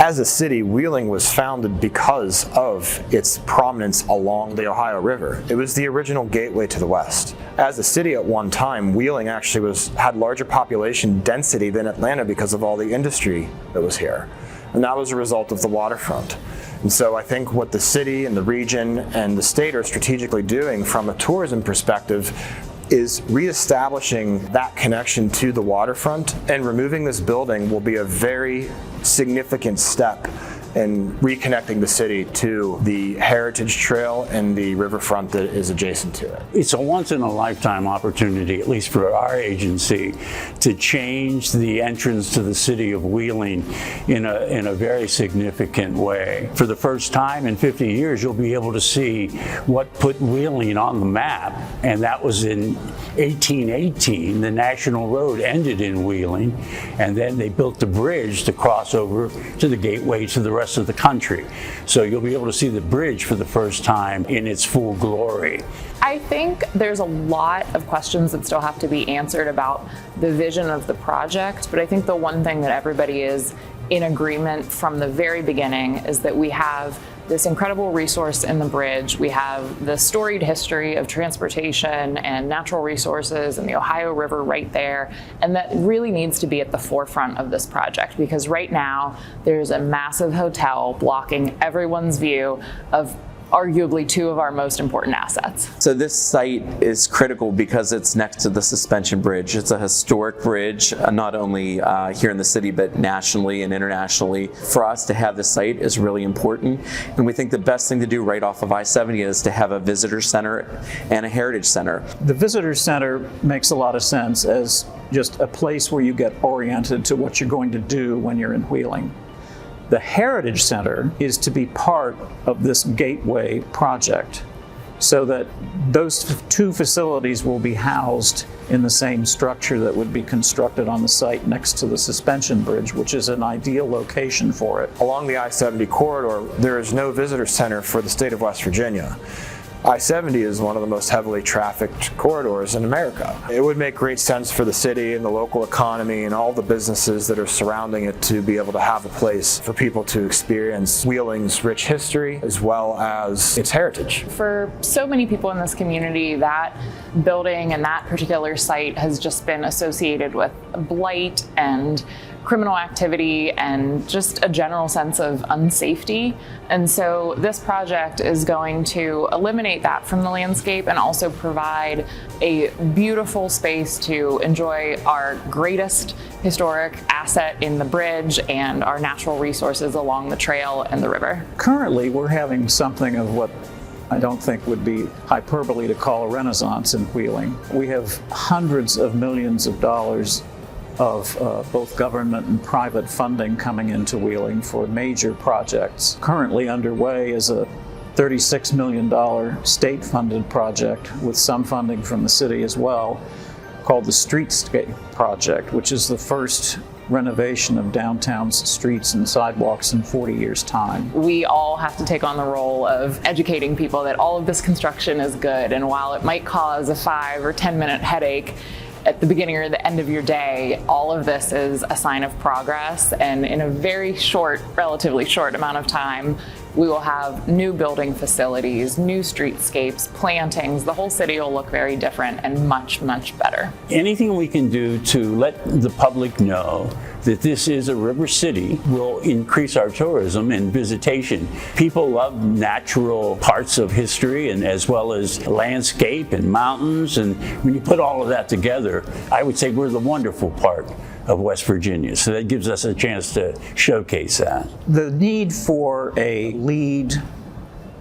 As a city, Wheeling was founded because of its prominence along the Ohio River. It was the original gateway to the West. As a city at one time, Wheeling actually had larger population density than Atlanta because of all the industry that was here. And that was a result of the waterfront. And so I think what the city and the region and the state are strategically doing from a tourism perspective is reestablishing that connection to the waterfront, and removing this building will be a very significant step in reconnecting the city to the Heritage Trail and the riverfront that is adjacent to it. It's a once-in-a-lifetime opportunity, at least for our agency, to change the entrance to the city of Wheeling in a very significant way. For the first time in 50 years, you'll be able to see what put Wheeling on the map, and that was in 1818. The National Road ended in Wheeling, and then they built the bridge to cross over to the gateway to the rest of the country. So you'll be able to see the bridge for the first time in its full glory. I think there's a lot of questions that still have to be answered about the vision of the project, but I think the one thing that everybody is in agreement from the very beginning is that we have this incredible resource in the bridge. We have the storied history of transportation and natural resources and the Ohio River right there, and that really needs to be at the forefront of this project, because right now there's a massive hotel blocking everyone's view of arguably two of our most important assets. So this site is critical because it's next to the suspension bridge. It's a historic bridge, not only here in the city, but nationally and internationally. For us to have this site is really important, and we think the best thing to do right off of I-70 is to have a visitor center and a heritage center. The visitor center makes a lot of sense as just a place where you get oriented to what you're going to do when you're in Wheeling. The Heritage Center is to be part of this gateway project, so that those two facilities will be housed in the same structure that would be constructed on the site next to the suspension bridge, which is an ideal location for it. Along the I-70 corridor, there is no visitor center for the state of West Virginia. I-70 is one of the most heavily trafficked corridors in America. It would make great sense for the city and the local economy and all the businesses that are surrounding it to be able to have a place for people to experience Wheeling's rich history as well as its heritage. For so many people in this community, that building and that particular site has just been associated with blight and criminal activity and just a general sense of unsafety. And so this project is going to eliminate that from the landscape and also provide a beautiful space to enjoy our greatest historic asset in the bridge and our natural resources along the trail and the river. Currently, we're having something of what I don't think would be hyperbole to call a renaissance in Wheeling. We have hundreds of millions of dollars of both government and private funding coming into Wheeling for major projects. Currently underway is a $36 million state-funded project with some funding from the city as well, called the Streetscape Project, which is the first renovation of downtown's streets and sidewalks in 40 years' time. We all have to take on the role of educating people that all of this construction is good, and while it might cause a 5 or 10 minute headache at the beginning or the end of your day, all of this is a sign of progress, and in a very short, relatively short amount of time, we will have new building facilities, new streetscapes, plantings. The whole city will look very different and much, much better. Anything we can do to let the public know that this is a river city will increase our tourism and visitation. People love natural parts of history, and as well as landscape and mountains, and when you put all of that together, I would say we're the wonderful part of West Virginia. So that gives us a chance to showcase that. The need for a lead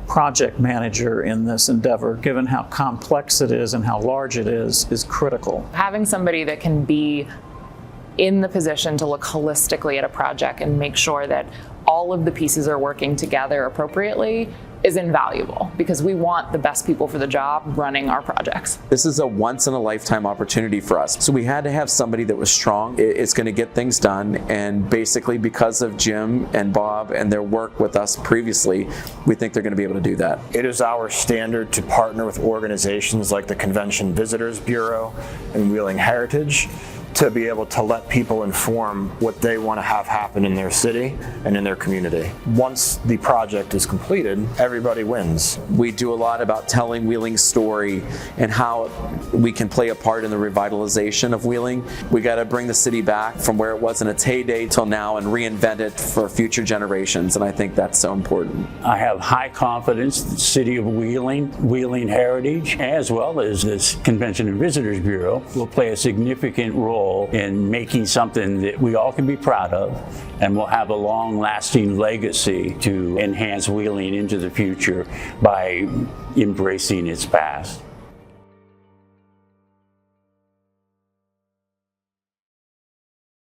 project manager in this endeavor, given how complex it is and how large it is critical. Having somebody that can be in the position to look holistically at a project and make sure that all of the pieces are working together appropriately is invaluable, because we want the best people for the job running our projects. This is a once-in-a-lifetime opportunity for us. So we had to have somebody that was strong. It's going to get things done, and basically because of Jim and Bob and their work with us previously, we think they're going to be able to do that. It is our standard to partner with organizations like the Convention Visitors Bureau and Wheeling Heritage to be able to let people inform what they want to have happen in their city and in their community. Once the project is completed, everybody wins. We do a lot about telling Wheeling's story and how we can play a part in the revitalization of Wheeling. We got to bring the city back from where it was in its heyday till now and reinvent it for future generations, and I think that's so important. I have high confidence the City of Wheeling, Wheeling Heritage, as well as this Convention and Visitors Bureau will play a significant role in making something that we all can be proud of and will have a long-lasting legacy to enhance Wheeling into the future by embracing its past.